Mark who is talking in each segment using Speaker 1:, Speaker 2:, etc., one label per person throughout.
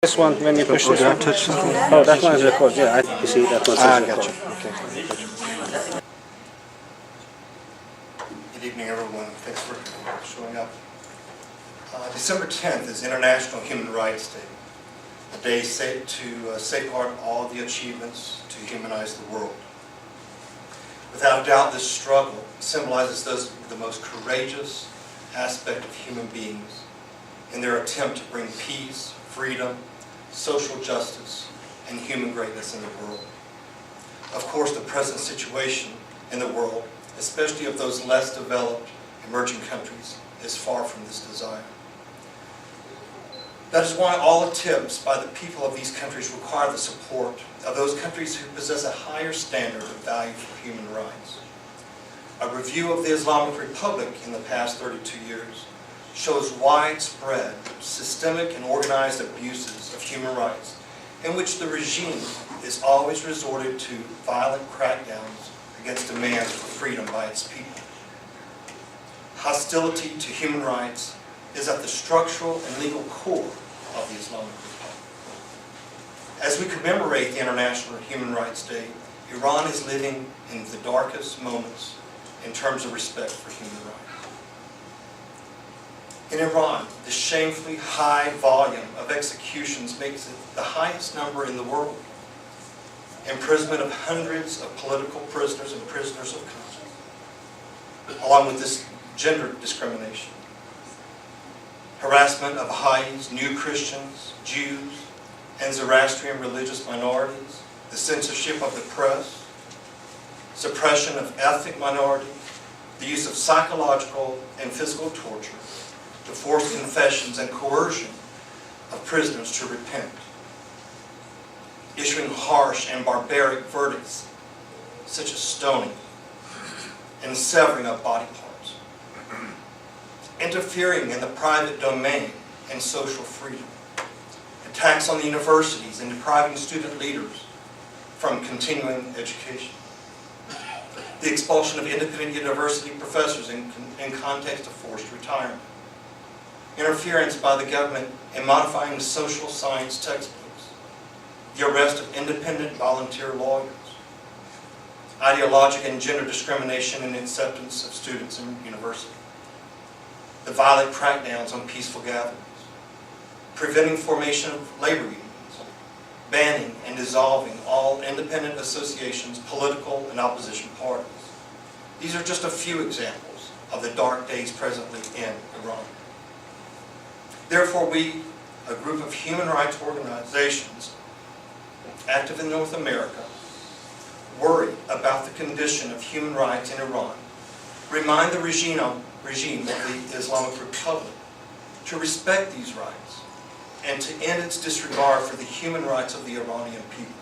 Speaker 1: This one, when you push
Speaker 2: Oh,
Speaker 1: this
Speaker 2: did I
Speaker 1: one?
Speaker 2: touch something?
Speaker 1: Oh, that one is recorded. Yeah, you see, that one says record.
Speaker 2: Gotcha. Okay. Gotcha.
Speaker 3: Good evening, everyone. Thanks for showing up. December 10th is International Human Rights Day, a day set to safeguard all the achievements to humanize the world. Without doubt, this struggle symbolizes the most courageous aspect of human beings in their attempt to bring peace, freedom, social justice, and human greatness in the world. Of course, the present situation in the world, especially of those less developed emerging countries, is far from this desire. That is why all attempts by the people of these countries require the support of those countries who possess a higher standard of value for human rights. A review of the Islamic Republic in the past 32 years shows widespread, systemic, and organized abuses of human rights in which the regime is always resorted to violent crackdowns against demands for freedom by its people. Hostility to human rights is at the structural and legal core of the Islamic Republic. As we commemorate the International Human Rights Day, Iran is living in the darkest moments in terms of respect for human rights. In Iran, the shamefully high volume of executions makes it the highest number in the world. Imprisonment of hundreds of political prisoners and prisoners of conscience, along with this gender discrimination. Harassment of Baha'is, New Christians, Jews, and Zoroastrian religious minorities, the censorship of the press, suppression of ethnic minorities, the use of psychological and physical torture, to force confessions and coercion of prisoners to repent, issuing harsh and barbaric verdicts such as stoning and severing of body parts, interfering in the private domain and social freedom, attacks on the universities and depriving student leaders from continuing education, the expulsion of independent university professors in context of forced retirement, interference by the government in modifying social science textbooks, the arrest of independent volunteer lawyers, ideological and gender discrimination in acceptance of students in university, the violent crackdowns on peaceful gatherings, preventing formation of labor unions, banning and dissolving all independent associations, political and opposition parties. These are just a few examples of the dark days presently in Iran. Therefore, we, a group of human rights organizations active in North America, worry about the condition of human rights in Iran, remind the regime of the Islamic Republic to respect these rights and to end its disregard for the human rights of the Iranian people.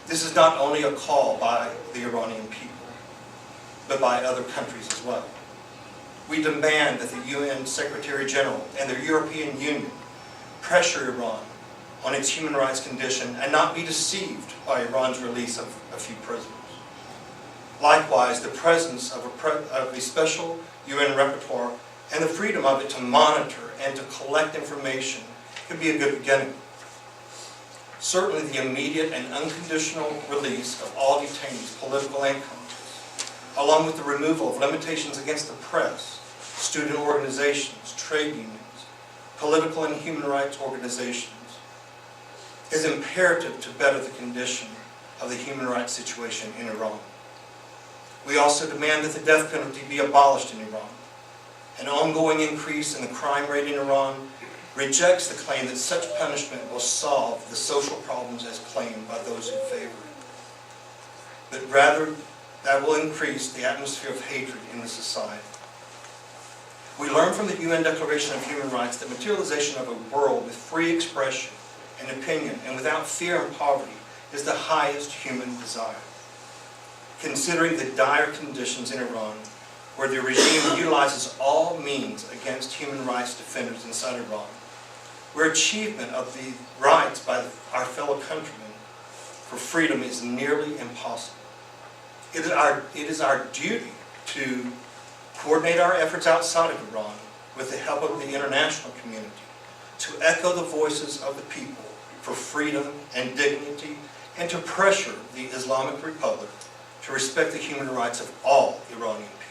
Speaker 3: This is not only a call by the Iranian people, but by other countries as well. We demand that the UN Secretary General and the European Union pressure Iran on its human rights condition and not be deceived by Iran's release of a few prisoners. Likewise, the presence of a special UN rapporteur and the freedom of it to monitor and to collect information could be a good beginning. Certainly the immediate and unconditional release of all detainees, political and conscious, along with the removal of limitations against the press, student organizations, trade unions, political and human rights organizations, is imperative to better the condition of the human rights situation in Iran. We also demand that the death penalty be abolished in Iran. An ongoing increase in the crime rate in Iran rejects the claim that such punishment will solve the social problems as claimed by those who favor it, but rather that will increase the atmosphere of hatred in the society. We learn from the UN Declaration of Human Rights that materialization of a world with free expression and opinion and without fear and poverty is the highest human desire. Considering the dire conditions in Iran, where the regime utilizes all means against human rights defenders inside Iran, where achievement of the rights by our fellow countrymen for freedom is nearly impossible. It is our duty to coordinate our efforts outside of Iran with the help of the international community to echo the voices of the people for freedom and dignity, and to pressure the Islamic Republic to respect the human rights of all Iranian people.